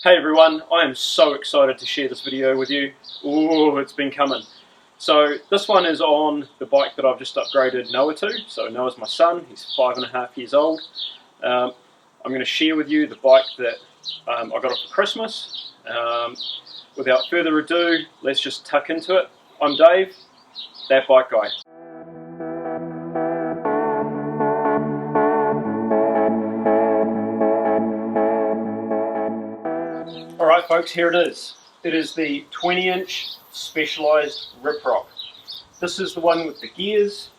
Hey everyone, I am so excited to share this video with you. Ooh, it's been coming. So this one is on the bike that I've just upgraded Noah to. So Noah's my son, he's 5.5 years old. I'm going to share with you the bike that I got off for Christmas. Without further ado, let's just tuck into it. I'm Dave, that bike guy. Alright folks, here it is. It is the 20-inch Specialized Riprock. This is the one with the gears.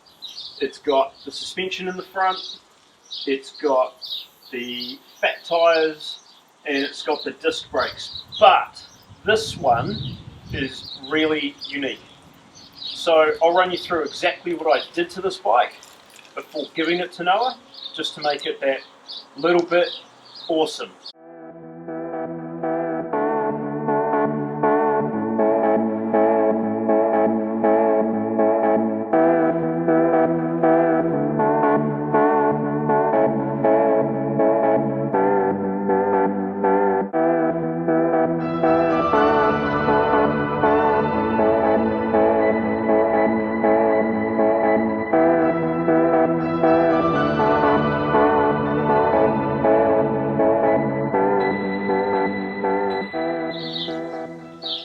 It's got the suspension in the front, it's got the fat tyres, and it's got the disc brakes. But this one is really unique. So I'll run you through exactly what I did to this bike before giving it to Noah, just to make it that little bit awesome.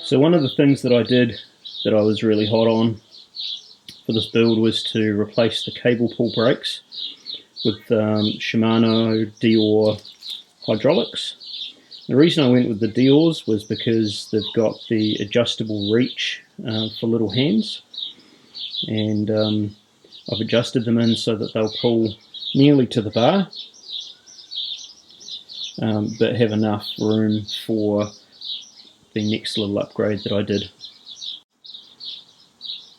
So one of the things that I did that I was really hot on for this build was to replace the cable pull brakes with Shimano Dior hydraulics. The reason I went with the Diors was because they've got the adjustable reach for little hands, and I've adjusted them in so that they'll pull nearly to the bar, but have enough room for the next little upgrade that I did.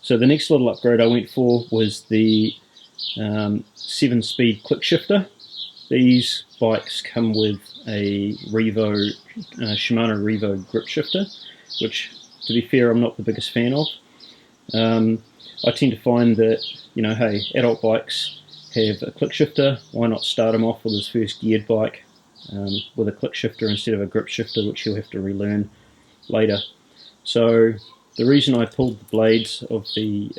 So the next little upgrade I went for was the 7-speed quick shifter. These bikes come with a Revo, Shimano Revo grip shifter, which, to be fair, I'm not the biggest fan of. I tend to find that, you know, hey, adult bikes have a click shifter, why not start him off with his first geared bike with a click shifter instead of a grip shifter, which he'll have to relearn later. So the reason I pulled the blades of the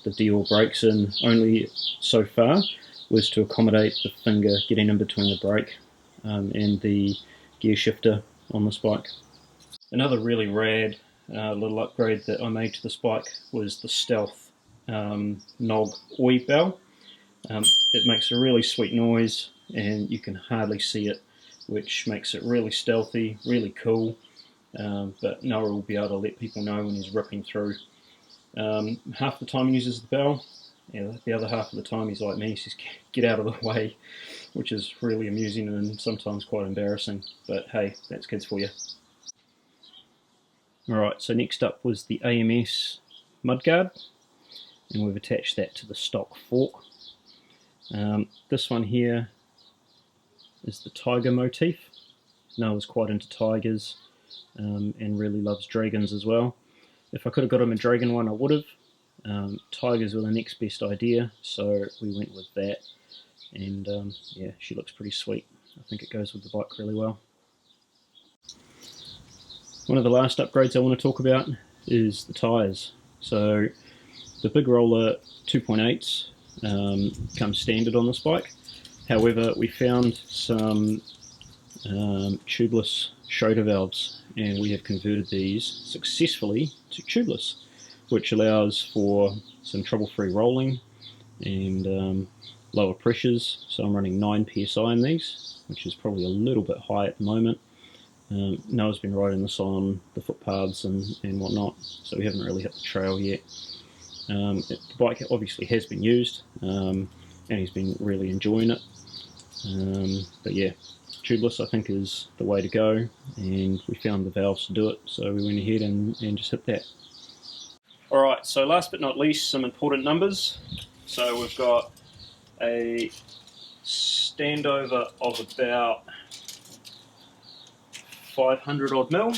Dior brakes in only so far was to accommodate the finger getting in between the brake and the gear shifter on this bike. Another really rad little upgrade that I made to this bike was the Stealth Nog Oi bell. It makes a really sweet noise and you can hardly see it, which makes it really stealthy, really cool. But Noah will be able to let people know when he's ripping through. Half the time he uses the bell, the other half of the time he's like me, he says get out of the way, which is really amusing and sometimes quite embarrassing, but hey, that's kids for you. Alright, so next up was the AMS Mudguard, and we've attached that to the stock fork. This one here is the tiger motif. Noah's quite into tigers. And really loves dragons as well. If I could have got him a dragon one, I would have. Tigers were the next best idea, so we went with that. And yeah, she looks pretty sweet. I think it goes with the bike really well. One of the last upgrades I want to talk about is the tyres. So the big roller 2.8s come standard on this bike. However, we found some tubeless shoulder valves, and we have converted these successfully to tubeless, which allows for some trouble-free rolling and lower pressures. So I'm running 9 psi in these, which is probably a little bit high at the moment. Noah's been riding this on the footpaths and whatnot, so we haven't really hit the trail yet. The bike obviously has been used, and he's been really enjoying it. But yeah, tubeless I think is the way to go, and we found the valves to do it, so we went ahead and just hit that. Alright, so last but not least, some important numbers. So we've got a standover of about 500 odd mil.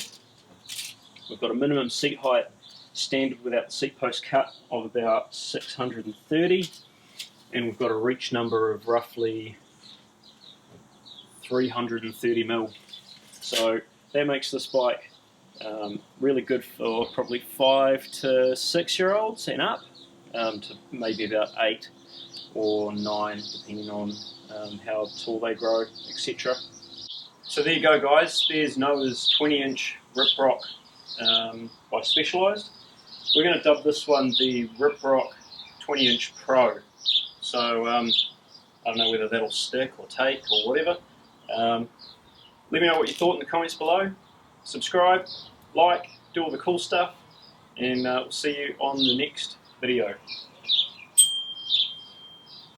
We've got a minimum seat height standard without the seat post cut of about 630, and we've got a reach number of roughly 330 mil. So that makes this bike really good for probably 5 to 6 year olds and up, to maybe about 8 or 9 depending on how tall they grow, etc. So there you go guys, there's Noah's 20-inch Riprock by Specialized. We're going to dub this one the Riprock 20-inch Pro. So I don't know whether that'll stick or take or whatever. Let me know what you thought in the comments below. Subscribe, like, do all the cool stuff, and we'll see you on the next video.